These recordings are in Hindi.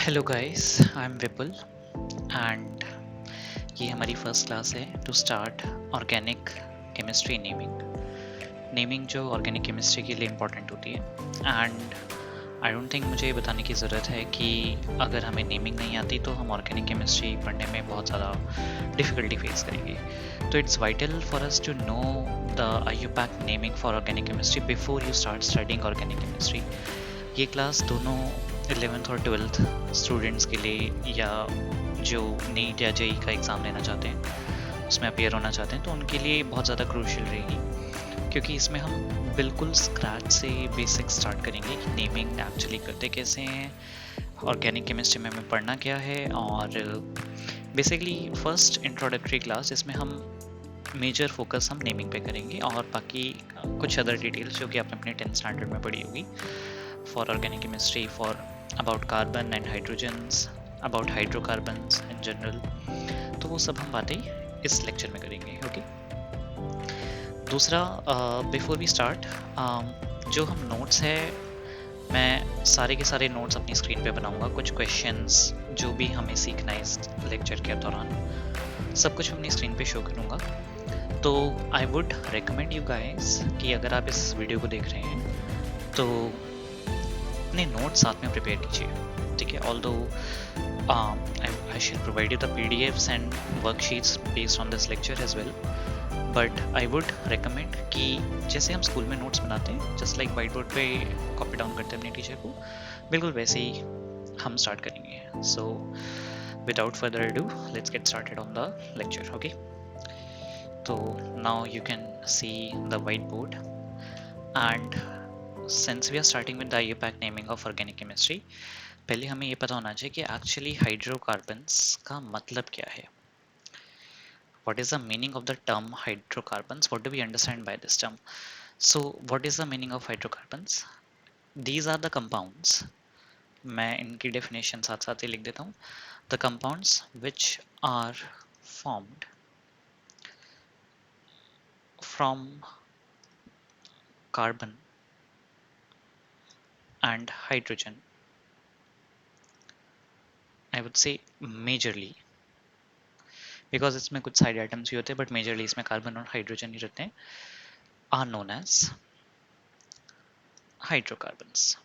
Hello guys, I am Vipul and ये हमारी फर्स्ट क्लास है to start organic chemistry naming जो ऑर्गेनिक केमिस्ट्री के लिए इम्पोर्टेंट होती है। एंड आई डोंट थिंक मुझे ये बताने की ज़रूरत है कि अगर हमें नेमिंग नहीं आती तो हम ऑर्गेनिक केमिस्ट्री पढ़ने में बहुत ज़्यादा डिफ़िकल्टी फेस करेंगे। तो it's vital for us to know the IUPAC naming for organic chemistry before you start studying organic chemistry. ये क्लास दोनों 11th और 12th स्टूडेंट्स के लिए या जो नीट या जेई का एग्ज़ाम देना चाहते हैं उसमें अपियर होना चाहते हैं तो उनके लिए बहुत ज़्यादा क्रूशियल रहेगी, क्योंकि इसमें हम बिल्कुल स्क्रैच से बेसिक स्टार्ट करेंगे कि नेमिंग एक्चुअली करते कैसे हैं, ऑर्गेनिक केमिस्ट्री में हमें पढ़ना क्या है, और बेसिकली फर्स्ट इंट्रोडक्टरी क्लास जिसमें हम मेजर फोकस हम नेमिंग पे करेंगे और बाकी कुछ अदर डिटेल्स जो कि आपने अपने 10th स्टैंडर्ड में पढ़ी होगी for organic chemistry, for about carbon and hydrogens, about hydrocarbons in general। तो वो सब हम बातें इस लेक्चर में करेंगे। ओके। दूसरा, बिफोर वी स्टार्ट, जो हम नोट्स है मैं सारे के सारे नोट्स अपनी स्क्रीन पे बनाऊंगा। कुछ क्वेश्चंस जो भी हमें सीखना है इस लेक्चर के दौरान सब कुछ अपनी स्क्रीन पे शो करूंगा। तो आई वुड रिकमेंड यू गाइस कि अगर आप इस वीडियो को देख रहे हैं तो अपने नोट्स साथ में प्रिपेयर कीजिए, ठीक है। Although I shall provide you the PDFs and worksheets based on this lecture as well, but I would recommend कि जैसे हम स्कूल में नोट्स बनाते हैं, जस्ट लाइक वाइट बोर्ड पे कॉपी डाउन करते हैं अपने टीचर को, बिल्कुल वैसे ही हम स्टार्ट करेंगे। So without further do let's get started on the lecture. Okay, तो now you can see the white board and since we are starting with the IUPAC naming of organic chemistry, पहले हमें ये पता होना चाहिए कि एक्चुअली हाइड्रोकार्बन्स का मतलब क्या है। What is the meaning of the term hydrocarbons? What do we understand by this term? So what is the meaning of hydrocarbons? These are the compounds, मैं इनकी definition साथ साथ ही लिख देता हूँ। The compounds which are formed from carbon and hydrogen, I would say majorly, because इसमें कुछ साइड आइटम्स भी होते हैं बट मेजरली इसमें कार्बन और हाइड्रोजन ही रहते हैं, आर नोन एज हाइड्रोकार्बन्स।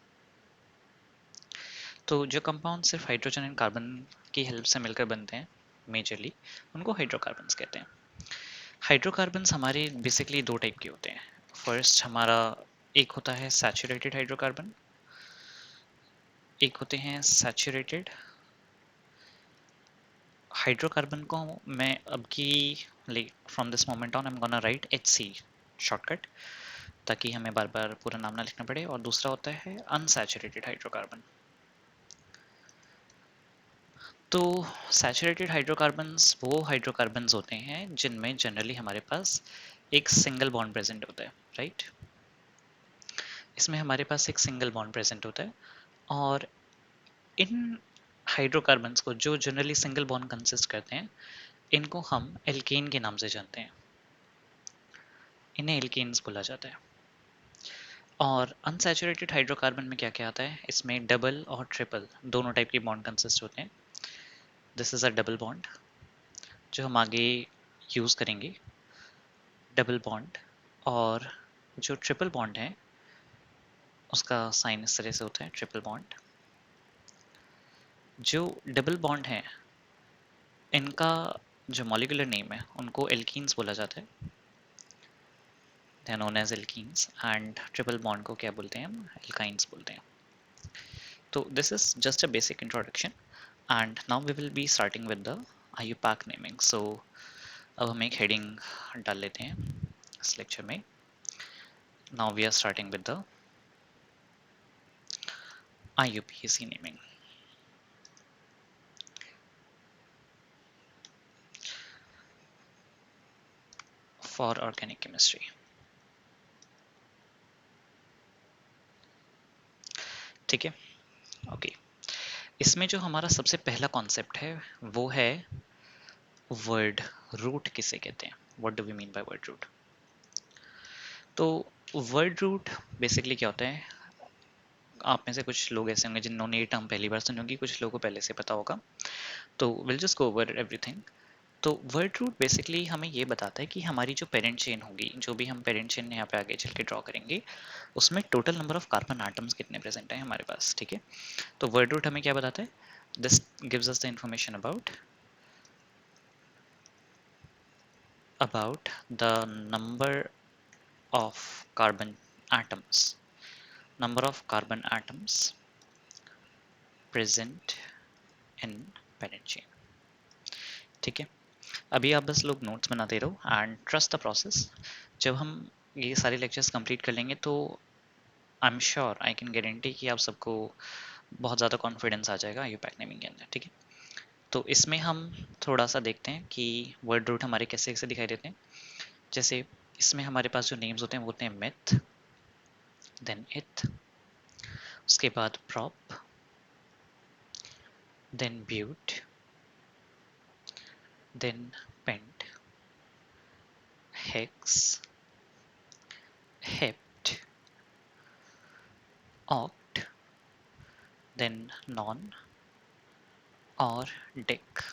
तो जो कंपाउंड सिर्फ हाइड्रोजन एंड कार्बन की हेल्प से मिलकर बनते हैं मेजरली, उनको हाइड्रोकार्बन्स कहते हैं। हाइड्रोकार्बन्स हमारे बेसिकली दो टाइप के होते हैं। फर्स्ट हमारा एक होता है सैचुरेटेड हाइड्रोकार्बन, एक होते हैं सैचुरेटेड हाइड्रोकार्बन को मैं अब की like from this moment on I am gonna right HC shortcut, ताकि हमें बार बार पूरा नाम ना लिखना पड़े। और दूसरा होता है अनसैचुरेटेड हाइड्रोकार्बन। तो सैचुरेटेड हाइड्रोकार्बन्स वो हाइड्रोकार्बन्स होते हैं जिनमें जनरली हमारे पास एक सिंगल बॉन्ड प्रेजेंट होता है, राइट। इसमें हमारे पास एक सिंगल बॉन्ड प्रेजेंट होता है और इन हाइड्रोकार्बन्स को जो जनरली सिंगल बॉन्ड कंसिस्ट करते हैं इनको हम एल्केन के नाम से जानते हैं, इन्हें एल्केन्स बोला जाता है। और अनसैचुरेटेड हाइड्रोकार्बन में क्या क्या आता है, इसमें डबल और ट्रिपल दोनों टाइप की बॉन्ड कंसिस्ट होते हैं। This is a double bond जो हम आगे यूज़ करेंगे, डबल बॉन्ड। और जो ट्रिपल बॉन्ड है उसका साइन इस तरह से होता है, ट्रिपल बॉन्ड। जो डबल बॉन्ड है इनका जो मॉलिक्यूलर नेम है उनको एल्कीन्स बोला जाता है, they are known as alkenes. And triple bond को क्या बोलते हैं, हम एल्काइंस बोलते हैं। तो this is just a basic introduction and now we will be starting with the IUPAC naming। so अब हम एक हेडिंग डाल लेते हैं इस लेक्चर में। now we are starting with the IUPAC naming for organic chemistry। ठीक है, ओके। इसमें जो हमारा सबसे पहला कॉन्सेप्ट है वो है वर्ड रूट किसे कहते हैं, what do we mean by word root. तो वर्ड रूट बेसिकली क्या होता है, आप में से कुछ लोग ऐसे होंगे जिन्होंने ये टर्म पहली बार सुनी होगी, कुछ लोगों को पहले से पता होगा, तो will just go over everything. तो वर्ड रूट बेसिकली हमें ये बताता है कि हमारी जो पेरेंट चेन होगी, जो भी हम पेरेंट चेन यहाँ पे आगे चल के ड्रॉ करेंगे, उसमें total number of carbon atoms कितने प्रेजेंट हैं हमारे पास, ठीक है। तो वर्ड रूट हमें क्या बताता है, this gives us the information about the number of carbon atoms, number of carbon atoms present in parent chain, ठीक है। अभी आप बस लोग नोट्स बनाते रहो एंड ट्रस्ट द प्रोसेस। जब हम ये सारे लेक्चर्स कंप्लीट कर लेंगे तो I am sure, I can guarantee कि आप सबको बहुत ज़्यादा कॉन्फिडेंस आ जाएगा यूपैक नेमिंग के अंदर, ठीक है। तो इसमें हम थोड़ा सा देखते हैं कि वर्ड रूट हमारे कैसे कैसे दिखाई देते हैं। जैसे इसमें हमारे पास जो नेम्स होते हैं वो होते हैं मिथ, देन इथ, उसके बाद prop, then bute, then pent, hex, hept, oct, then non और dic।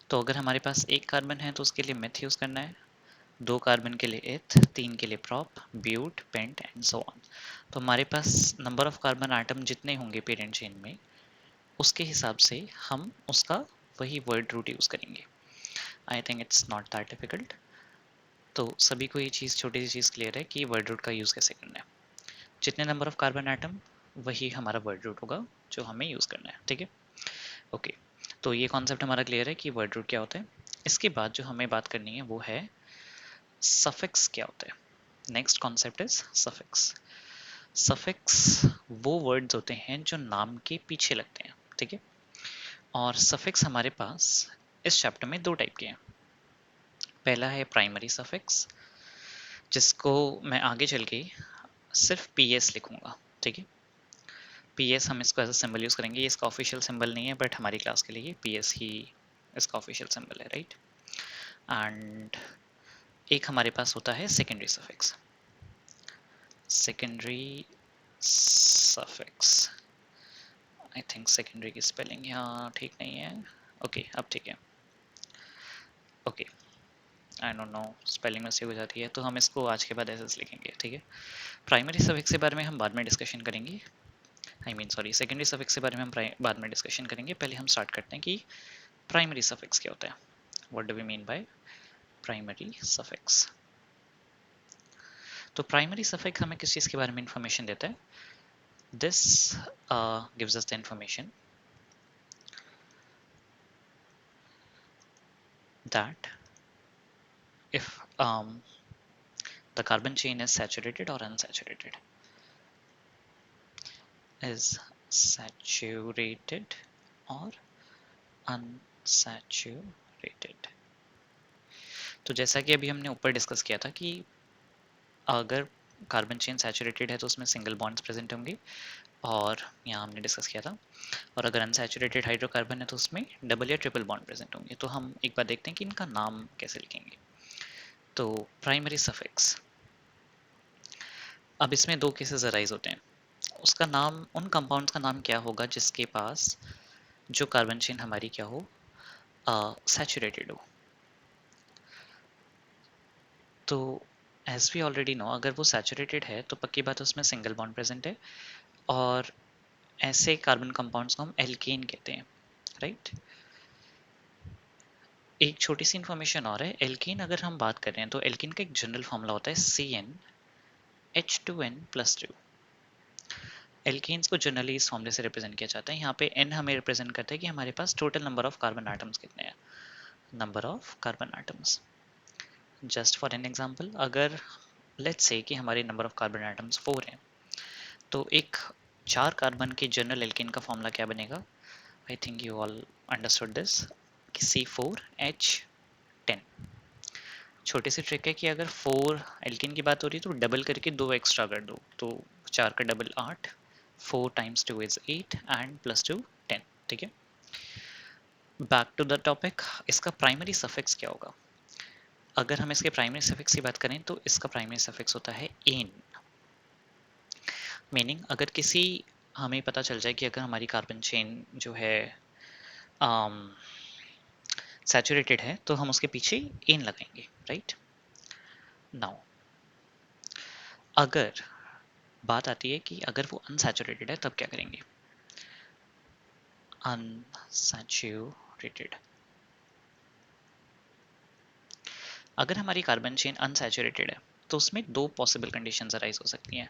तो अगर हमारे पास एक कार्बन है तो उसके लिए मेथ यूज करना है, 2 कार्बन के लिए एथ, 3 के लिए prop, but, pent and so on. तो हमारे पास नंबर ऑफ कार्बन आइटम जितने होंगे पेरेंट चेन में, उसके हिसाब से हम उसका वही वर्ड रूट यूज करेंगे। I think it's not that difficult. तो सभी को ये चीज़, छोटी सी चीज़ क्लियर है कि वर्ड रूट का यूज़ कैसे करना है। जितने नंबर ऑफ कार्बन एटम, वही हमारा वर्ड रूट होगा जो हमें यूज़ करना है, ठीक है। ओके, तो ये कॉन्सेप्ट हमारा क्लियर है कि वर्ड रूट क्या होता है। इसके बाद जो हमें बात करनी है वो है सफिक्स क्या होता है। Next concept is suffix. Suffix वो वर्ड्स होते हैं जो नाम के पीछे लगते हैं, ठीक है। और सफिक्स हमारे पास इस चैप्टर में 2 टाइप के हैं। पहला है प्राइमरी सफिक्स, जिसको मैं आगे चल के सिर्फ PS लिखूंगा, ठीक है। PS हम इसको एज अ सिंबल यूज करेंगे, ये इसका ऑफिशियल सिंबल नहीं है बट हमारी क्लास के लिए PS ही इसका ऑफिशियल सिंबल है, राइट। एंड एक हमारे पास होता है secondary suffix. Secondary suffix, I think secondary की स्पेलिंग यहाँ ठीक नहीं है। ओके, अब ठीक है। Okay, I don't know, spelling mistake हो जाती है तो हम इसको आज के बाद ऐसे लिखेंगे, ठीक है। प्राइमरी सफिक्स के बारे में हम बाद में डिस्कशन करेंगे, सॉरी सेकेंडरी सफिक्स के बारे में हम बाद में डिस्कशन करेंगे। पहले हम स्टार्ट करते हैं कि प्राइमरी सफिक्स क्या होता है। What do we mean by primary suffix. तो प्राइमरी सफिक्स हमें किस चीज़ के बारे में इंफॉर्मेशन देता है। This gives us the information that if the carbon chain is saturated or unsaturated, is saturated or unsaturated। तो जैसा कि अभी हमने ऊपर डिस्कस किया था कि अगर कार्बन चेन सैचुरेटेड है तो उसमें सिंगल बॉन्ड्स प्रेजेंट होंगे, और यहाँ हमने डिस्कस किया था, और अगर अनसैचुरेटेड हाइड्रोकार्बन है तो उसमें डबल या ट्रिपल बॉन्ड प्रेजेंट होंगे। तो हम एक बार देखते हैं कि इनका नाम कैसे लिखेंगे। तो प्राइमरी सफिक्स, अब इसमें 2 केसेस अराइज होते हैं। उसका नाम, उन कंपाउंड्स का नाम क्या होगा जिसके पास जो कार्बन चेन हमारी क्या हो, सैचुरेटेड हो। तो एज वी ऑलरेडी नो, अगर वो सैचुरेटेड है तो पक्की बात उसमें सिंगल बॉन्ड प्रेजेंट है, और ऐसे कार्बन कंपाउंड्स को हम एल्केन कहते हैं, राइट। एक छोटी सी इन्फॉर्मेशन और है, एल्केन अगर हम बात कर रहे हैं तो एल्केन का एक जनरल फॉर्मूला होता है CnH2n+2। एल्केन्स को जनरली इस फॉर्मूले से रिप्रेजेंट किया जाता है। यहाँ पे n हमें रिप्रेजेंट करता है कि हमारे पास total number of carbon items कितने हैं, number of carbon items. Just for an example, अगर लेट्स से कि हमारे नंबर ऑफ कार्बन आइटम्स 4 हैं, तो एक 4 कार्बन के जनरल एल्केन का फॉर्मूला क्या बनेगा। I think you all understood this, कि C4H10। छोटी सी ट्रिक है कि अगर 4 एल्केन की बात हो रही है तो डबल करके 2 एक्स्ट्रा कर दो, तो 4 का डबल 8, 4 टाइम्स 2 इज 8 एंड +2 10, ठीक है। बैक टू द टॉपिक, इसका प्राइमरी सफिक्स क्या होगा। अगर हम इसके प्राइमरी सफिक्स की बात करें तो इसका प्राइमरी सफिक्स होता है एन। मीनिंग अगर किसी हमें पता चल जाए कि अगर हमारी कार्बन चेन जो है सैचुरेटेड है तो हम उसके पीछे एन लगाएंगे, राइट। नाउ अगर बात आती है कि अगर वो अनसैचुरेटेड है तब क्या करेंगे। अनसैचुरेटेड, अगर हमारी कार्बन चेन अनसैचुरेटेड है तो उसमें दो पॉसिबल कंडीशंस अराइज हो सकती हैं।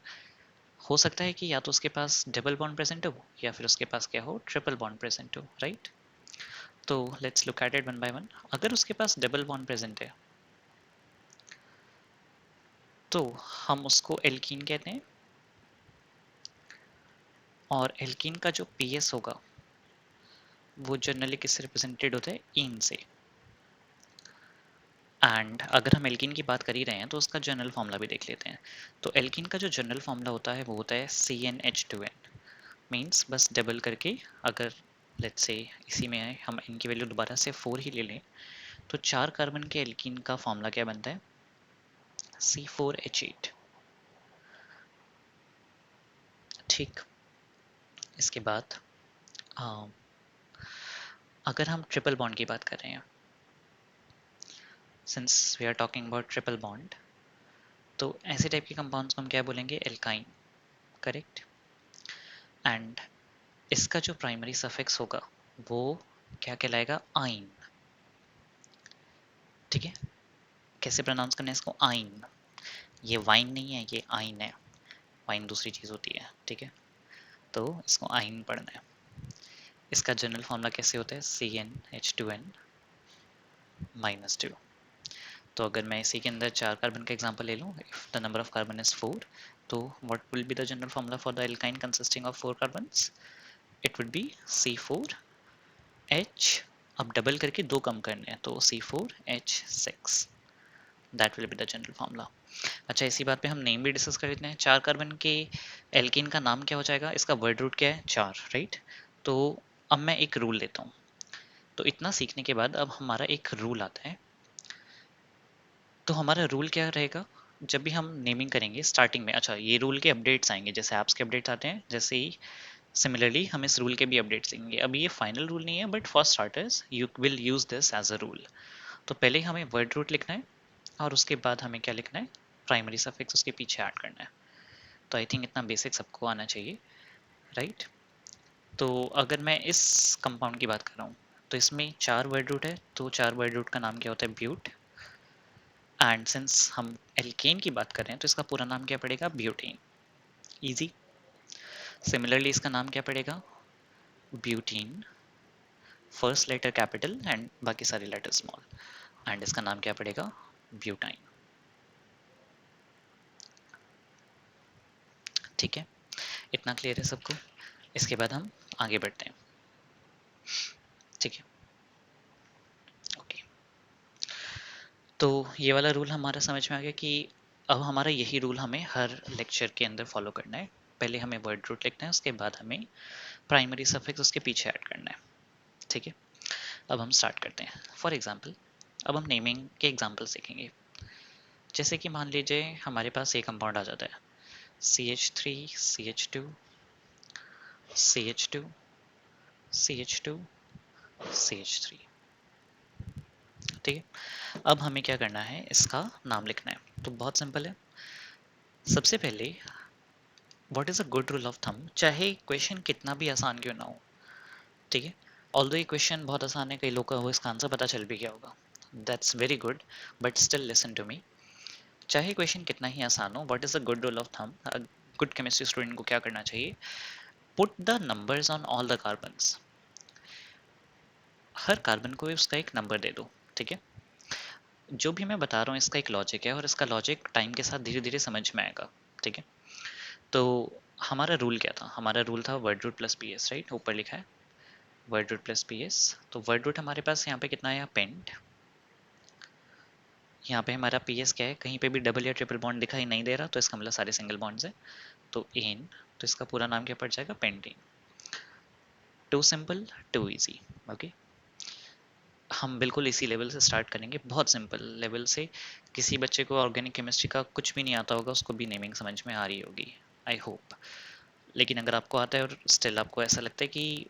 हो सकता है कि या तो उसके पास डबल बॉन्ड प्रेजेंट हो या फिर उसके पास क्या हो, ट्रिपल बॉन्ड प्रेजेंट हो, राइट। तो let's look at it one by one. अगर उसके पास डबल बॉन्ड प्रेजेंट है तो हम उसको एल्कीन कहते हैं, और एल्कीन का जो पीएस होगा वो जनरली किससे रिप्रेजेंटेड होता है, इन से। एंड अगर हम एल्कीन की बात कर ही रहे हैं तो उसका जनरल फॉर्मूला भी देख लेते हैं। तो एल्कीन का जो जनरल फॉर्मूला होता है वो होता है CnH2n, मीन्स बस डबल करके, अगर लेट्स से इसी में हम n की वैल्यू दोबारा से 4 ही ले लें तो 4 कार्बन के एल्कीन का फॉर्मूला क्या बनता है, C4H8। ठीक, इसके बाद अगर हम ट्रिपल बॉन्ड की बात कर रहे हैं, since we are talking about triple bond, तो ऐसे टाइप के कंपाउंड्स को हम क्या बोलेंगे, एल्काइन, करेक्ट। एंड इसका जो प्राइमरी सफिक्स होगा वो क्या कहलाएगा, आइन। ठीक है, कैसे प्रोनाउंस करना है इसको, आइन। ये वाइन नहीं है, ये आइन है, वाइन दूसरी चीज होती है, ठीक है। तो इसको आइन पढ़ना है। इसका जनरल फॉर्मूला कैसे होता है, CnH2n-2। तो अगर मैं इसी के अंदर 4 कार्बन का एग्जांपल ले लूँ, if the number of carbon is 4, तो what will be the general formula for the alkyne consisting of 4 carbons, it would be C4H, अब डबल करके दो कम करने हैं तो C4H6, that will be the general formula. अच्छा, इसी बात पे हम नेम भी डिस्कस कर लेते हैं। 4 कार्बन के एल्कीन का नाम क्या हो जाएगा, इसका वर्ड रूट क्या है, 4, राइट। तो अब मैं एक रूल लेता हूँ। तो इतना सीखने के बाद अब हमारा एक रूल आता है। तो हमारा रूल क्या रहेगा, जब भी हम नेमिंग करेंगे स्टार्टिंग में, अच्छा ये रूल के अपडेट्स आएंगे, जैसे ऐप्स के अपडेट्स आते हैं, जैसे ही सिमिलरली हम इस रूल के भी अपडेट्स देंगे। अभी ये फाइनल रूल नहीं है, but for starters you will use this as a rule. तो पहले हमें वर्ड रूट लिखना है और उसके बाद हमें क्या लिखना है, प्राइमरी सफिक्स उसके पीछे ऐड करना है। तो आई थिंक इतना बेसिक सबको आना चाहिए, राइट। तो अगर मैं इस कंपाउंड की बात कर रहा हूँ तो इसमें 4 वर्ड रूट है, तो 4 वर्ड रूट का नाम क्या होता है, ब्यूट। एंड सिंस हम एल्केन की बात कर रहे हैं तो इसका पूरा नाम क्या पड़ेगा, ब्यूटेन, इजी। सिमिलरली इसका नाम क्या पड़ेगा, butyne, first letter capital and बाकी सारे लेटर स्मॉल। एंड इसका नाम क्या पड़ेगा, ब्यूटाइन। ठीक है, इतना क्लियर है सबको। इसके बाद हम आगे बढ़ते हैं, ठीक है, ओके। तो ये वाला रूल हमारा समझ में आ गया कि अब हमारा यही रूल हमें हर लेक्चर के अंदर फॉलो करना है। पहले हमें वर्ड रूट लिखना है, उसके बाद हमें प्राइमरी सफिक्स उसके पीछे ऐड करना है, ठीक है। अब हम स्टार्ट करते हैं। फॉर एग्जांपल अब हम नेमिंग के एग्जांपल सीखेंगे। जैसे कि मान लीजिए हमारे पास एक कंपाउंड आ जाता है, CH3 CH2 CH2 CH2 CH3, ठीक है। अब हमें क्या करना है, इसका नाम लिखना है। तो बहुत सिंपल है। सबसे पहले what is a good rule of thumb, चाहे क्वेश्चन कितना भी आसान क्यों ना हो, ठीक है। ऑल्दो ये क्वेश्चन बहुत आसान है, कई लोग को इसका आंसर पता चल भी गया होगा, that's very good, but still listen to me. चाहे क्वेश्चन कितना ही आसान हो, what is a good rule of thumb, good chemistry student को क्या करना चाहिए, put the numbers on all the carbons. हर कार्बन को उसका एक नंबर दे दो, ठीक है। जो भी मैं बता रहा हूँ इसका एक लॉजिक है और इसका लॉजिक टाइम के साथ धीरे धीरे समझ में आएगा, ठीक है। तो हमारा रूल क्या था, हमारा रूल था word root plus PS, right, ऊपर लिखा है वर्ड रूट प्लस PS। तो वर्ड रूट हमारे पास यहाँ पे कितना है, पेंट। यहाँ पे हमारा PS क्या है, कहीं पे भी डबल या ट्रिपल बॉन्ड दिखाई नहीं दे रहा तो इसका मतलब सारे सिंगल बॉन्ड्स है। तो एन, तो इसका पूरा नाम क्या पड़ जाएगा, pentane. Too simple too easy, okay. हम बिल्कुल इसी लेवल से स्टार्ट करेंगे, बहुत सिंपल लेवल से। किसी बच्चे को ऑर्गेनिक केमिस्ट्री का कुछ भी नहीं आता होगा, उसको भी नेमिंग समझ में आ रही होगी, आई होप। लेकिन अगर आपको आता है और स्टिल आपको ऐसा लगता है कि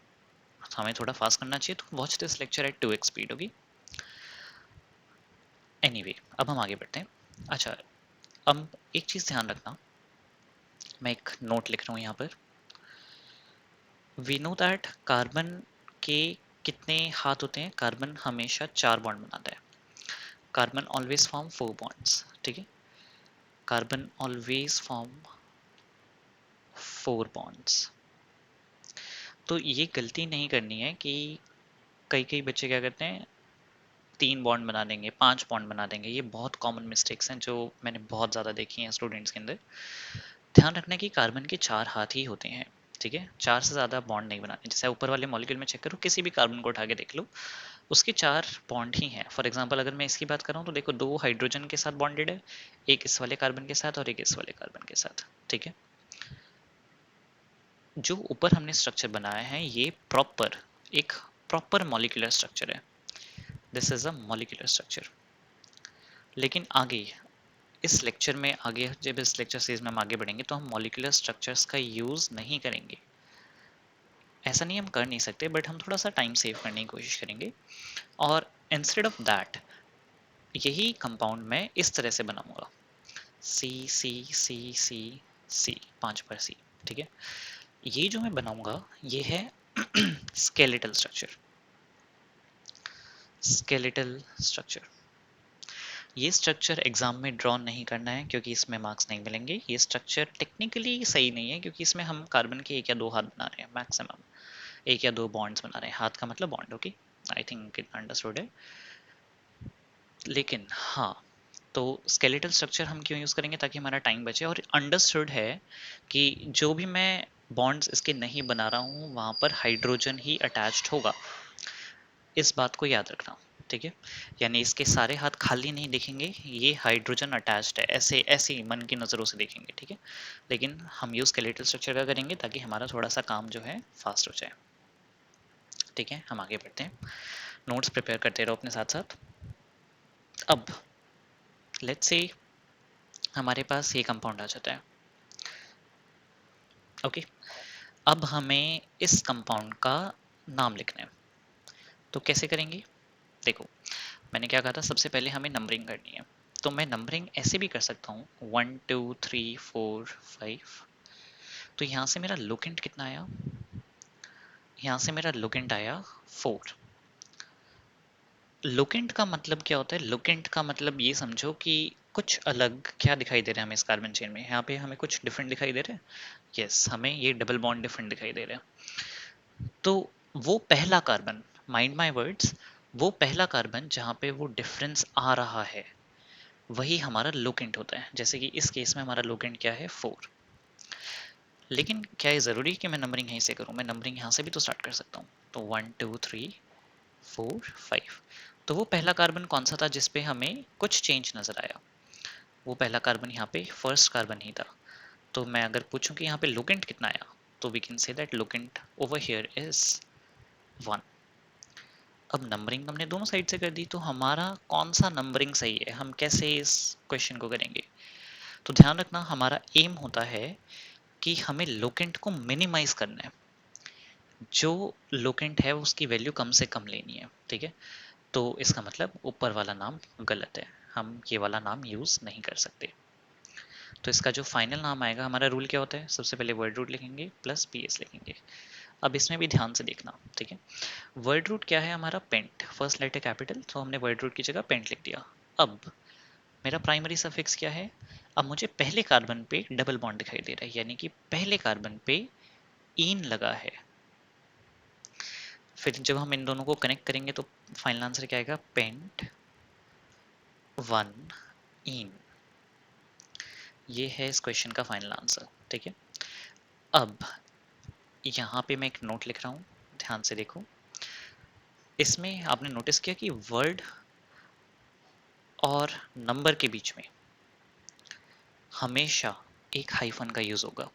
हमें थोड़ा फास्ट करना चाहिए तो watch this lecture at 2x speed होगी। एनीवे, अब हम आगे बढ़ते हैं। अच्छा, अब एक चीज़ ध्यान रखना, मैं एक नोट लिख रहा हूँ यहाँ पर। वी नो दैट कार्बन के कितने हाथ होते हैं? कार्बन हमेशा 4 बॉन्ड बनाता है। कार्बन ऑलवेज फॉर्म 4 बॉन्ड्स, ठीक है। Carbon always form 4 bonds. तो ये गलती नहीं करनी है कि कई कई बच्चे क्या करते हैं, 3 बॉन्ड बना देंगे, 5 बॉन्ड बना देंगे। ये बहुत कॉमन मिस्टेक्स हैं जो मैंने बहुत ज़्यादा देखी हैं स्टूडेंट्स के अंदर। ध्यान रखना कि कार्बन के 4 हाथ ही होते हैं, ठीक है। 4 से ज़्यादा बॉन्ड नहीं बनाने। जैसे ऊपर वाले मॉलिक्यूल में चेक करो, किसी भी कार्बन को उठा के देख लो, उसके 4 बॉन्ड ही हैं। फॉर एग्जांपल अगर मैं इसकी बात कर रहा हूँ तो देखो, 2 हाइड्रोजन के साथ बॉन्डेड है, एक इस वाले कार्बन के साथ और एक इस वाले कार्बन के साथ, ठीक है। जो ऊपर हमने स्ट्रक्चर बनाया है ये एक प्रॉपर मॉलिक्यूलर स्ट्रक्चर है। This is a molecular structure. लेकिन आगे इस लेक्चर में, आगे जब इस लेक्चर सीरीज में हम आगे बढ़ेंगे तो हम मॉलिक्यूलर स्ट्रक्चर्स का यूज नहीं करेंगे। ऐसा नहीं हम कर नहीं सकते, बट हम थोड़ा सा टाइम सेव करने की कोशिश करेंगे। और इंस्टेड ऑफ दैट यही कंपाउंड मैं इस तरह से बनाऊंगा, सी सी सी सी सी, 5 पर सी, ठीक है। ये जो मैं बनाऊंगा ये है स्केलेटल स्ट्रक्चर। स्केलेटल स्ट्रक्चर, ये स्ट्रक्चर एग्जाम में ड्रॉ नहीं करना है क्योंकि इसमें मार्क्स नहीं मिलेंगे। ये स्ट्रक्चर टेक्निकली सही नहीं है क्योंकि इसमें हम कार्बन के 1 या 2 हाथ बना रहे हैं, मैक्सिमम 1 या 2 बॉन्ड्स बना रहे हैं। हाथ का मतलब bond, okay. I think it understood है। लेकिन हाँ, तो स्केलेटल स्ट्रक्चर हम क्यों यूज़ करेंगे? ताकि हमारा टाइम बचे। और अंडरस्टूड है कि जो भी मैं बॉन्ड्स इसके नहीं बना रहा हूँ वहाँ पर हाइड्रोजन ही अटैच्ड होगा, इस बात को याद रखना, ठीक है। यानी इसके सारे हाथ खाली नहीं दिखेंगे, ये हाइड्रोजन अटैच्ड है, ऐसे ऐसे ही मन की नज़रों से देखेंगे, ठीक है। लेकिन हम यूज़ स्केलेटल स्ट्रक्चर का करेंगे ताकि हमारा थोड़ा सा काम जो है फास्ट हो जाए, ठीक है। हम आगे बढ़ते हैं, नोट्स प्रिपेयर करते रहो अपने साथ साथ। अब लेट्स से हमारे पास ये कंपाउंड आ जाता है, ओके। अब हमें इस कंपाउंड का नाम लिखना है, तो कैसे करेंगे? देखो, मैंने क्या कहा था, सबसे पहले हमें नंबरिंग करनी है। तो मैं नंबरिंग ऐसे भी कर सकता हूँ, 1 2 3 4 5। तो यहाँ से मेरा लोकेंट कितना आया? यहाँ से मेरा लोकेंट आया 4। लोकेंट का मतलब क्या होता है? लोकेंट का मतलब ये समझो कि कुछ अलग क्या दिखाई दे रहा है हमें इस कार्बन चेन में। यहाँ पे हमें कुछ डिफरेंट दिखाई दे रहा है, यस, हमें ये डबल बॉन्ड डिफरेंट दिखाई दे रहा है। तो वो पहला कार्बन, माइंड माय वर्ड्स, वो पहला कार्बन जहाँ पे वो डिफरेंस आ रहा है वही हमारा लोकेंट होता है। जैसे कि इस केस में हमारा लोकेंट क्या है? 4। लेकिन क्या ये ज़रूरी है कि मैं नंबरिंग यहीं से करूँ? मैं नंबरिंग यहाँ से भी तो स्टार्ट कर सकता हूँ। तो 1 2 3 4 5। तो वो पहला कार्बन कौन सा था जिस पे हमें कुछ चेंज नज़र आया? वो पहला कार्बन यहाँ पे फर्स्ट कार्बन ही था। तो मैं अगर पूछूं कि यहाँ पे लोकेंट कितना आया, तो we can say that locant over here is 1। अब नंबरिंग हमने दोनों साइड से कर दी, तो हमारा कौन सा नंबरिंग सही है? हम कैसे इस क्वेश्चन को करेंगे? तो ध्यान रखना, हमारा एम होता है कि हमें लोकेंट को मिनिमाइज करना है। जो लोकेंट है उसकी वैल्यू कम से कम लेनी है, ठीक है। तो इसका मतलब ऊपर वाला नाम गलत है, हम ये वाला नाम यूज नहीं कर सकते। तो इसका जो फाइनल नाम आएगा, हमारा रूल क्या होता है? सबसे पहले वर्ड रूट लिखेंगे प्लस पीएस लिखेंगे। अब इसमें भी ध्यान से देखना, ठीक है। वर्ड रूट क्या है हमारा? पेंट, फर्स्ट लेटर कैपिटल, तो हमने वर्ड रूट की जगह पेंट लिख दिया। अब मेरा प्राइमरी सफिक्स क्या है? अब मुझे पहले कार्बन पे डबल बॉन्ड दिखाई दे रहा है, यानी कि पहले कार्बन पे ईन लगा है। फिर जब हम इन दोनों को कनेक्ट करेंगे तो फाइनल आंसर क्या आएगा? पेंट 1 ईन। ये है इस क्वेश्चन का फाइनल आंसर, ठीक है। अब यहाँ पे मैं एक नोट लिख रहा हूँ, ध्यान से देखो। इसमें आपने नोटिस किया कि वर्ड और नंबर के बीच में हमेशा एक हाइफन का यूज होगा।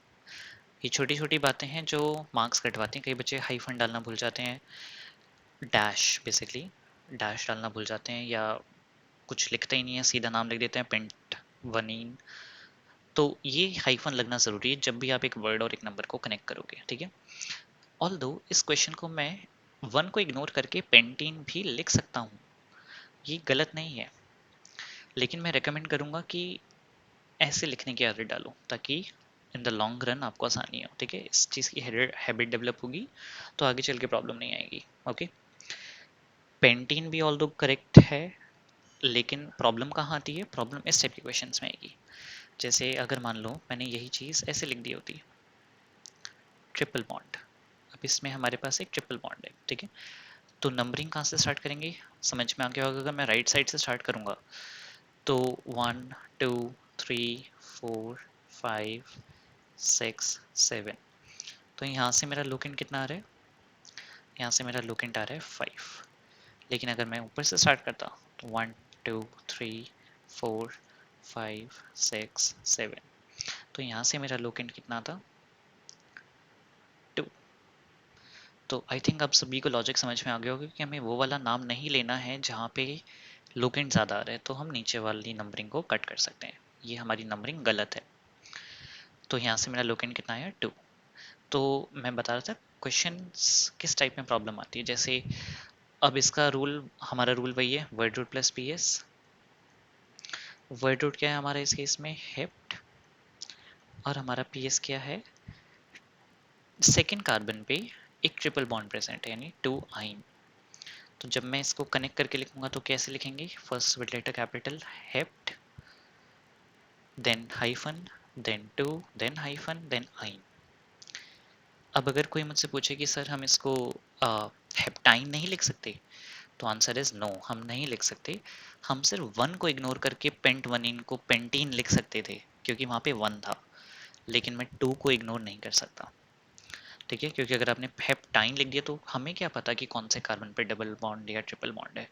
ये छोटी छोटी बातें हैं जो मार्क्स कटवाती हैं। कई बच्चे हाइफन डालना भूल जाते हैं, डैश बेसिकली डैश डालना भूल जाते हैं, या कुछ लिखते ही नहीं है, सीधा नाम लिख देते हैं पेंट वनीन। तो ये हाइफन लगना ज़रूरी है जब भी आप एक वर्ड और एक नंबर को कनेक्ट करोगे, ठीक है। ऑल्दो इस क्वेश्चन को मैं 1 को इग्नोर करके पेंटीन भी लिख सकता हूँ, ये गलत नहीं है, लेकिन मैं रेकमेंड करूँगा कि ऐसे लिखने की आदत डालो ताकि इन द लॉन्ग रन आपको आसानी हो, ठीक है। इस चीज़ की हैबिट डेवलप होगी तो आगे चल के प्रॉब्लम नहीं आएगी, ओके। पेंटीन भी ऑल्दो करेक्ट है, लेकिन प्रॉब्लम कहाँ आती है, प्रॉब्लम इस टाइप के क्वेश्चंस में आएगी। जैसे अगर मान लो मैंने यही चीज़ ऐसे लिख दी होती, ट्रिपल बॉन्ड। अब इसमें हमारे पास एक ट्रिपल बॉन्ड है, ठीक है। तो नंबरिंग कहाँ से स्टार्ट करेंगे, समझ में आ गया होगा। अगर मैं राइट साइड से स्टार्ट करूँगा तो 1 2 3 4 5 6 7, तो यहाँ से मेरा लुक इन कितना आ रहा है, यहाँ से मेरा लुक इन आ रहा है 5। लेकिन अगर मैं ऊपर से स्टार्ट करता तो 1 2 3 4 5 6 7, तो यहाँ से मेरा लुक इन कितना था, 2। तो आई थिंक आप सभी को लॉजिक समझ में आ गया होगा कि हमें वो वाला नाम नहीं लेना है जहाँ पे लुक इन ज़्यादा आ रहा है, तो हम नीचे वाली नंबरिंग को कट कर सकते हैं, ये हमारी नंबरिंग गलत है। तो यहाँ से मेरा लुक इन कितना आया, 2। तो मैं बता रहा था क्वेश्चन किस टाइप में प्रॉब्लम आती है। जैसे अब इसका रूल, हमारा रूल वही है, word root plus P S. Word root क्या है हमारा इस केस में, हेप्ट, और हमारा पी एस क्या है, सेकेंड कार्बन पे एक ट्रिपल बॉन्ड प्रेजेंट है यानी 2 आइन। तो जब मैं इसको कनेक्ट करके लिखूंगा तो कैसे लिखेंगे, first with letter capital hept, then hyphen, then 2, then hyphen, then yne. अब अगर कोई मुझसे पूछे कि सर हम इसको हेप्टाइन नहीं लिख सकते, तो आंसर इज नो, हम नहीं लिख सकते। हम सिर्फ 1 को इग्नोर करके पेंट वन इन को पेंटीन लिख सकते थे क्योंकि वहाँ पे 1 था, लेकिन मैं 2 को इग्नोर नहीं कर सकता, ठीक है। क्योंकि अगर आपने हेप्टाइन लिख दिया तो हमें क्या पता कि कौन से कार्बन पे डबल बॉन्ड या ट्रिपल बॉन्ड है।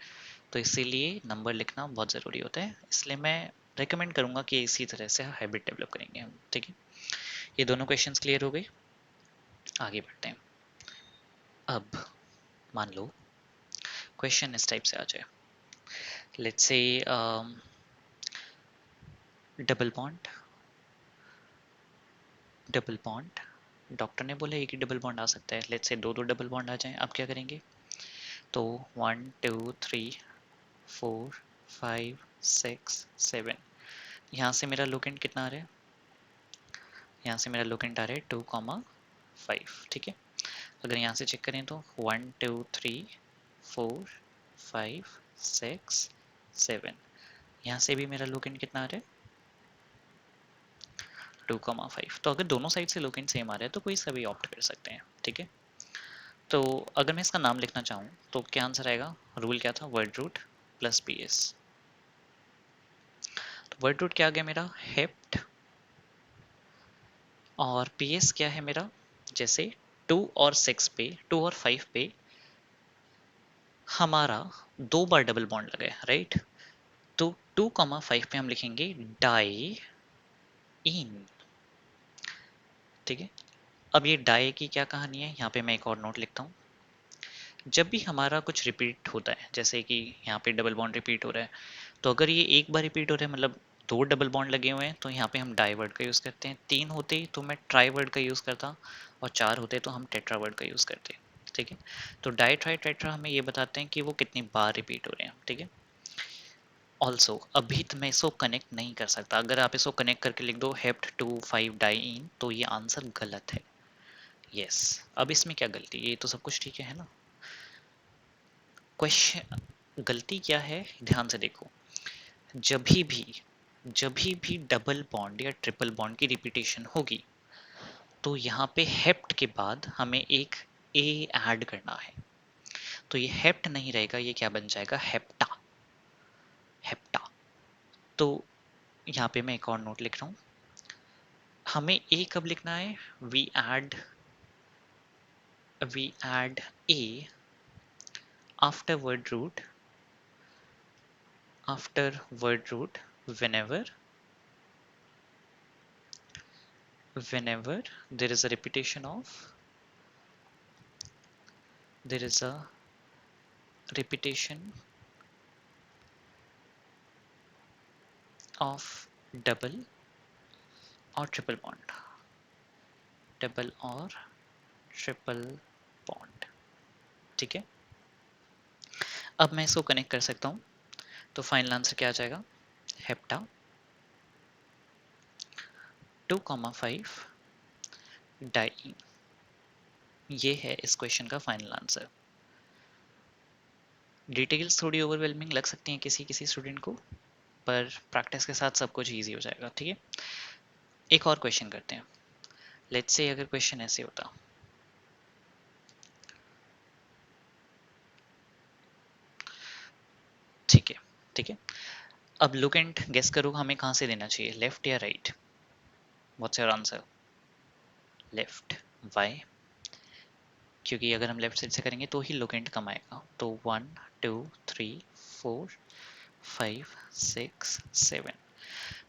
तो इसीलिए नंबर लिखना बहुत ज़रूरी होता है, इसलिए मैं रेकमेंड करूँगा कि इसी तरह से हैबिट डेवलप करेंगे हम, ठीक है। ये दोनों क्वेश्चंस क्लियर हो गए, आगे बढ़ते हैं। अब मान लो क्वेश्चन इस टाइप से आ जाए, let's say double bond, double bond, doctor ने बोला एक ही डबल बॉन्ड आ सकता है, लेट्स से दो दो डबल बॉन्ड आ जाएं, अब क्या करेंगे, तो 1 2 3 4 5 6 7, यहाँ से मेरा लोकेंट कितना आ रहा है, यहाँ से मेरा लोकेंट आ रहा है 2,5, ठीक है। अगर यहाँ से चेक करें तो 1 2 3 4 5 6 7, यहाँ से भी मेरा लोकेंट कितना आ रहा है, 2,5। तो अगर दोनों साइड से लोकेंट सेम आ रहा है तो कोई सा भी ऑप्ट कर सकते हैं, ठीक है। तो अगर मैं इसका नाम लिखना चाहूँ तो क्या आंसर आएगा, रूल क्या था, word root plus P S. तो वर्ड रूट क्या आ गया मेरा, हेप्ट, और पी एस क्या है मेरा, जैसे 2 और 6 पे, 2 और 5 पे हमारा 2 बार डबल बॉन्ड लगा है, राइट। तो 2,5 पे हम लिखेंगे डाई इन, ठीक है। अब ये डाई की क्या कहानी है, यहाँ पे मैं एक और नोट लिखता हूँ। जब भी हमारा कुछ रिपीट होता है, जैसे कि यहाँ पे डबल बॉन्ड रिपीट हो रहा है, तो अगर ये एक बार रिपीट हो रहा है मतलब 2 डबल बॉन्ड लगे हुए हैं, तो यहाँ पे हम डाई वर्ड का यूज़ करते हैं। 3 होते तो मैं ट्राई वर्ड का यूज़ करता, और 4 होते तो हम टेट्रा वर्ड का यूज़ करते, ठीक है। तो डाई ट्राई टेट्रा हमें ये बताते हैं कि वो कितनी बार रिपीट हो रहे हैं, ठीक है। ऑल्सो अभी तो मैं इसको कनेक्ट नहीं कर सकता, अगर आप इसको कनेक्ट करके लिख दो हेप्ट 2 5 डाई इन, तो ये आंसर गलत है। यस, अब इसमें क्या गलती, ये तो सब कुछ ठीक है ना। क्वेश्चन गलती क्या है, ध्यान से देखो। जभी भी जभी भी डबल बॉन्ड या ट्रिपल बॉन्ड की रिपीटेशन होगी, तो यहाँ पे हेप्ट के बाद हमें एक ए ऐड करना है। तो ये हेप्ट नहीं रहेगा, ये क्या बन जाएगा, हेप्टा, हेप्टा। तो यहाँ पे मैं एक और नोट लिख रहा हूँ, हमें ए कब लिखना है, we add a after word root, after word root whenever whenever there is a repetition of, there is a repetition of double और ट्रिपल बॉन्ड, डबल और ट्रिपल बॉन्ड, ठीक है। अब मैं इसको कनेक्ट कर सकता हूँ, तो फाइनल आंसर क्या आ जाएगा, हेप्टा 2,5 डाई। ये है इस क्वेश्चन का फाइनल आंसर। डिटेल्स थोड़ी ओवरवेलमिंग लग सकती हैं किसी किसी स्टूडेंट को, पर प्रैक्टिस के साथ सब कुछ ईजी हो जाएगा, ठीक है। एक और क्वेश्चन करते हैं। लेट्स से अगर क्वेश्चन ऐसे होता, ठीक है, ठीक है। अब लुक एंड गेस करो हमें कहाँ से देना चाहिए, लेफ्ट या right. What's your answer, left. Why, क्योंकि अगर हम लेफ्ट साइड से करेंगे तो ही लुक एंड कम आएगा। तो 1 2 3 4 5 6 7।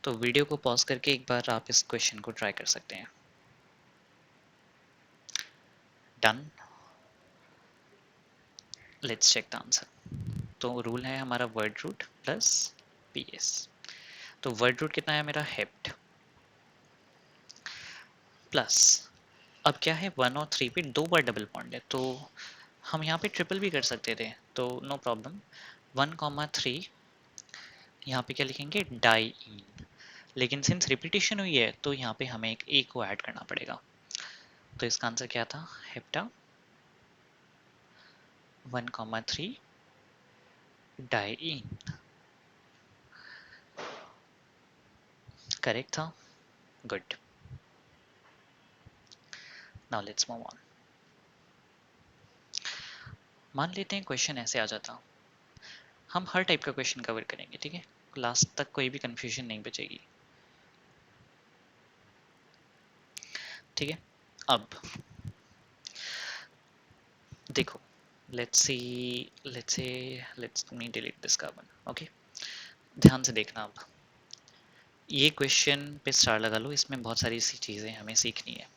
तो वीडियो को पॉज करके एक बार आप इस क्वेश्चन को ट्राई कर सकते हैं। Done, let's check the answer. तो रूल है हमारा वर्ड रूट प्लस पीएस। तो वर्ड रूट कितना है मेरा, हेप्ट, प्लस अब क्या है 1 और 3 पे 2 बार डबल बॉन्ड है, तो हम यहाँ पे ट्रिपल भी कर सकते थे, तो नो प्रॉब्लम। 1,3 यहाँ पे क्या लिखेंगे, डाई इन। लेकिन सिंस रिपीटेशन हुई है तो यहाँ पे हमें एक ए को ऐड करना पड़ेगा। तो इसका आंसर क्या था, हेप्टा 1,3 डाई इन। करेक्ट था, good. Now let's move on. मान लेते हैं क्वेश्चन ऐसे आ जाता, हम हर टाइप का क्वेश्चन कवर करेंगे, ठीक है, लास्ट तक कोई भी कंफ्यूजन नहीं बचेगी, ठीक है। अब देखो, let's me delete this carbon, okay. ध्यान से देखना, अब ये क्वेश्चन पे स्टार लगा लो, इसमें बहुत सारी सी चीज़ें हमें सीखनी है।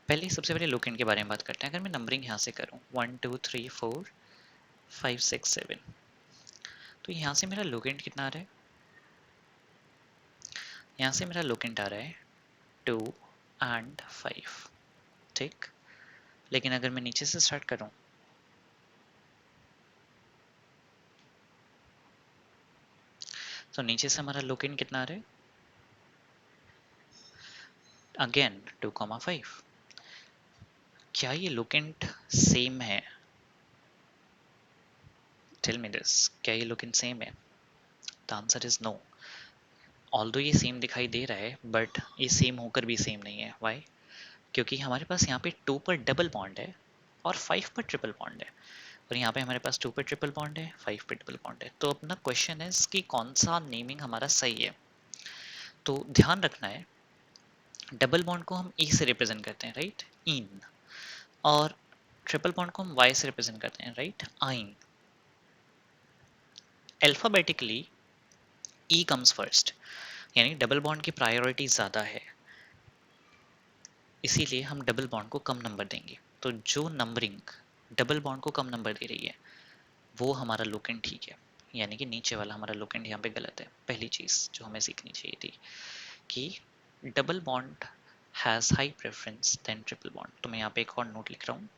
पहले सबसे पहले लोकेंट के बारे में बात करते हैं। अगर मैं नंबरिंग यहाँ से करूँ 1 2 3 4 5 6 7, तो यहाँ से मेरा लोकेंट कितना आ रहा है, यहाँ से मेरा लोकेंट आ रहा है 2 एंड 5, ठीक। लेकिन अगर मैं नीचे से स्टार्ट करूँ, तो नीचे से हमारा लोकेंट कितना आ रहा है, अगेन 2,5। क्या ये लोकेंट सेम है, टेल मी दिस, क्या ये लोकेंट सेम है। The answer is no. Although ये सेम दिखाई दे रहा है, बट ये सेम होकर भी सेम नहीं है। वाई, क्योंकि हमारे पास यहाँ पे 2 पर डबल बॉन्ड है और 5 पर ट्रिपल बॉन्ड है, और यहाँ पे हमारे पास 2 पर ट्रिपल बॉन्ड है, 5 पर डबल बॉन्ड है। तो अपना क्वेश्चन है कि कौन सा नेमिंग हमारा सही है। तो ध्यान रखना है, डबल बॉन्ड को हम ई से रिप्रेजेंट करते हैं, राइट, इन, और ट्रिपल बॉन्ड को हम वाई से रिप्रेजेंट करते हैं, राइट, आइन। अल्फाबेटिकली ई कम्स फर्स्ट, यानी डबल बॉन्ड की प्रायोरिटी ज़्यादा है, इसीलिए हम डबल बॉन्ड को कम नंबर देंगे। तो जो नंबरिंग डबल बॉन्ड को कम नंबर दे रही है वो हमारा लोकेंट ठीक है, यानी कि नीचे वाला हमारा लोकेंट यहाँ पे गलत है। पहली चीज़ जो हमें सीखनी चाहिए थी कि double bond has high preference than triple bond. तो मैं यहाँ पे एक और नोट लिख रहा हूँ,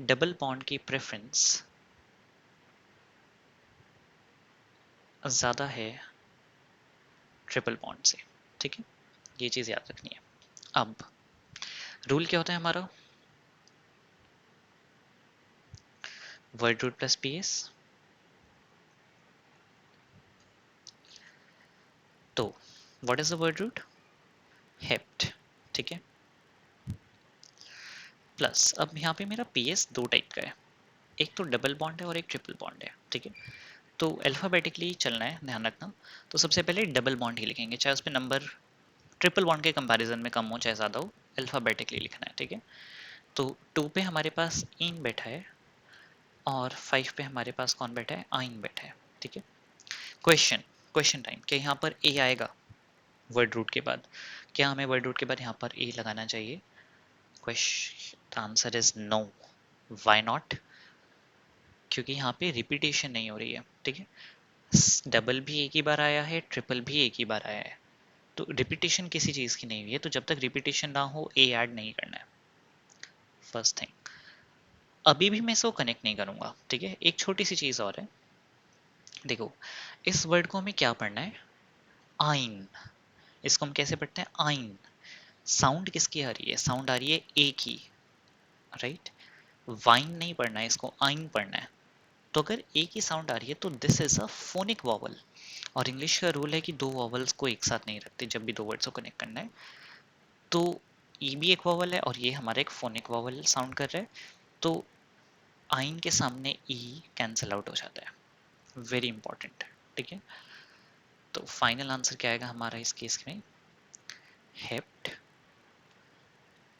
डबल बॉन्ड की प्रेफरेंस ज़्यादा है ट्रिपल बॉन्ड से, ठीक है, ये चीज़ याद रखनी है। अब रूल क्या होता है हमारा, word root plus P S. तो what is the word root, hept, ठीक है, प्लस अब यहाँ पे मेरा पी एस दो टाइप का है, एक तो डबल बॉन्ड है और एक ट्रिपल बॉन्ड है, ठीक है। तो अल्फाबेटिकली चलना है, ध्यान रखना। तो सबसे पहले डबल बॉन्ड ही लिखेंगे, चाहे उस पर नंबर ट्रिपल बॉन्ड के कंपैरिजन में कम हो चाहे ज़्यादा हो, अल्फाबेटिकली लिखना है, ठीक है। तो 2 पे हमारे पास इन बैठा है और 5 पे हमारे पास कौन बैठा है, आइन बैठा है, ठीक है। क्वेश्चन, क्वेश्चन टाइम, क्या यहाँ पर ए आएगा वर्ड रूट के बाद, क्या हमें वर्ड रूट के बाद यहाँ पर ए लगाना चाहिए। Question answer is no. Why not, क्योंकि यहाँ पे रिपीटेशन नहीं हो रही है, ठीक है। डबल भी एक ही बार आया है, ट्रिपल भी एक ही बार आया है, तो रिपीटेशन किसी चीज़ की नहीं हुई है, तो जब तक रिपीटेशन ना हो ए ऐड नहीं करना है, फर्स्ट थिंग। अभी भी मैं इसको कनेक्ट नहीं करूंगा, ठीक है। एक छोटी सी चीज़ और है, देखो इस वर्ड को हमें क्या पढ़ना है, आइन। इसको हम कैसे पढ़ते हैं, आइन। साउंड किसकी आ रही है, साउंड आ रही है ए की, राइट। वाइन नहीं पढ़ना है, इसको आइन पढ़ना है। तो अगर ए की साउंड आ रही है तो this is a phonic vowel. और इंग्लिश का रूल है कि दो वॉवल्स को एक साथ नहीं रखते जब भी दो वर्ड्स को कनेक्ट करना है। तो ई भी एक वॉवल है और ये हमारा एक फोनिक वॉवल साउंड कर रहा है, तो आइन के सामने ई कैंसिल आउट हो जाता है, वेरी इंपॉर्टेंट, ठीक है। तो फाइनल आंसर क्या आएगा हमारा इस केस में, हेप्ट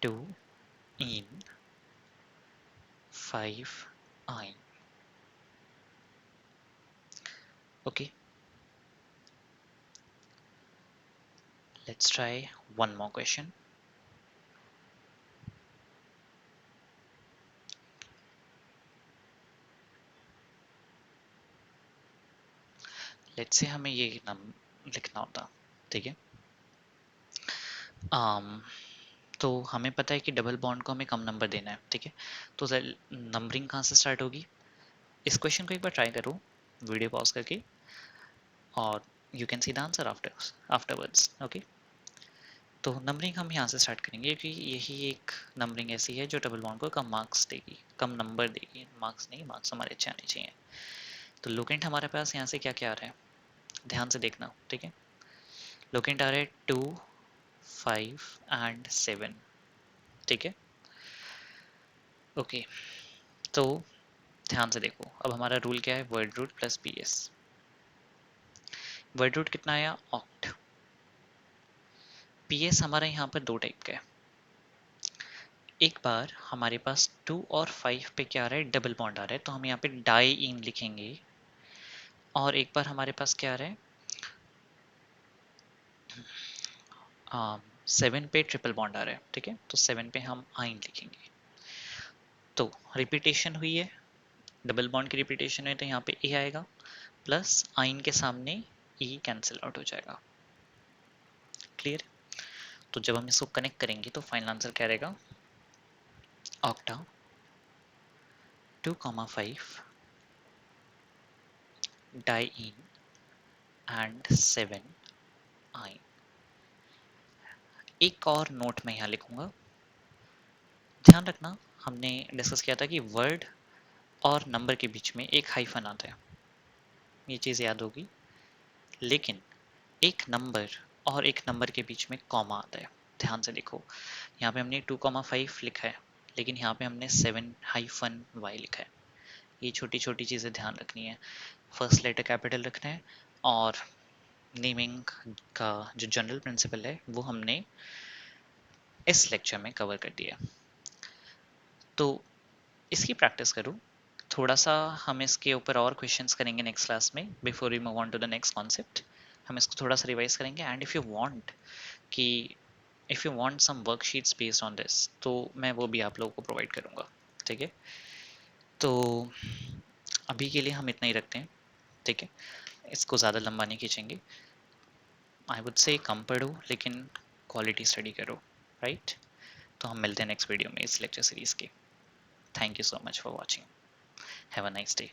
टू इन 5 आइन। Okay, let's try one more question. Let's say हमें ये नाम लिखना होता, ठीक है। तो हमें पता है कि डबल बॉन्ड को हमें कम नंबर देना है, ठीक है। तो नंबरिंग कहाँ से स्टार्ट होगी, इस क्वेश्चन को एक बार ट्राई करो वीडियो पॉज करके, और you can see the answer afterwards, okay. तो नंबरिंग हम यहाँ से स्टार्ट करेंगे क्योंकि यही एक नंबरिंग ऐसी है जो डबल बॉन्ड को कम मार्क्स देगी, कम नंबर देगी, मार्क्स नहीं, मार्क्स हमारे अच्छे आने चाहिए। तो लोकेंट हमारे पास यहाँ से क्या क्या आ रहा है, ध्यान से देखना, ठीक है। लोकेंट आ रहा है 2, 5 एंड 7, ठीक है। ओके, तो ध्यान से देखो, अब हमारा रूल क्या है, word root plus PS. Word root कितना आया, ऑक्ट। पीएस हमारा यहाँ पर दो टाइप का है। एक बार हमारे पास 2 और 5 पे क्या आ रहा है, डबल बॉन्ड आ रहा है, तो हम यहाँ पे डाई इन लिखेंगे। और एक बार हमारे पास क्या आ रहा है, 7 पे ट्रिपल बॉन्ड आ रहा है, ठीक है। तो 7 पे हम आइन लिखेंगे। तो रिपीटेशन हुई है, डबल बॉन्ड की रिपीटेशन है, तो यहाँ पे ए आएगा, प्लस आइन के सामने ई कैंसिल आउट हो जाएगा, क्लियर। तो जब हम इसको कनेक्ट करेंगे तो फाइनल आंसर क्या रहेगा, ऑक्टा 2,5 डाई इन एंड 7 आइन। एक और नोट मैं यहाँ लिखूंगा, ध्यान रखना हमने डिस्कस किया था कि वर्ड और नंबर के बीच में एक हाइफन आता है, ये चीज़ याद होगी। लेकिन एक नंबर और एक नंबर के बीच में कॉमा आता है, ध्यान से देखो। यहाँ पे हमने 2,5 लिखा है, लेकिन यहाँ पे हमने 7-y लिखा है। ये छोटी छोटी चीज़ें ध्यान रखनी है। फर्स्ट लेटर कैपिटल रखना है, और नेमिंग का जो जनरल प्रिंसिपल है वो हमने इस लेक्चर में कवर कर दिया। तो इसकी प्रैक्टिस करो थोड़ा सा, हम इसके ऊपर और क्वेश्चंस करेंगे नेक्स्ट क्लास में। Before we move on to the next concept, हम इसको थोड़ा सा रिवाइज करेंगे। एंड इफ़ यू वांट कि if you want some worksheets based on this, तो मैं वो भी आप लोगों को प्रोवाइड करूँगा, ठीक है। तो अभी के लिए हम इतना ही रखते हैं, ठीक है। इसको ज़्यादा लंबा नहीं खींचेंगे। आई वुड से कम पढ़ो लेकिन क्वालिटी स्टडी करो, राइट। तो हम मिलते हैं नेक्स्ट वीडियो में इस लेक्चर सीरीज़ के। Thank you so much for watching, have a nice day.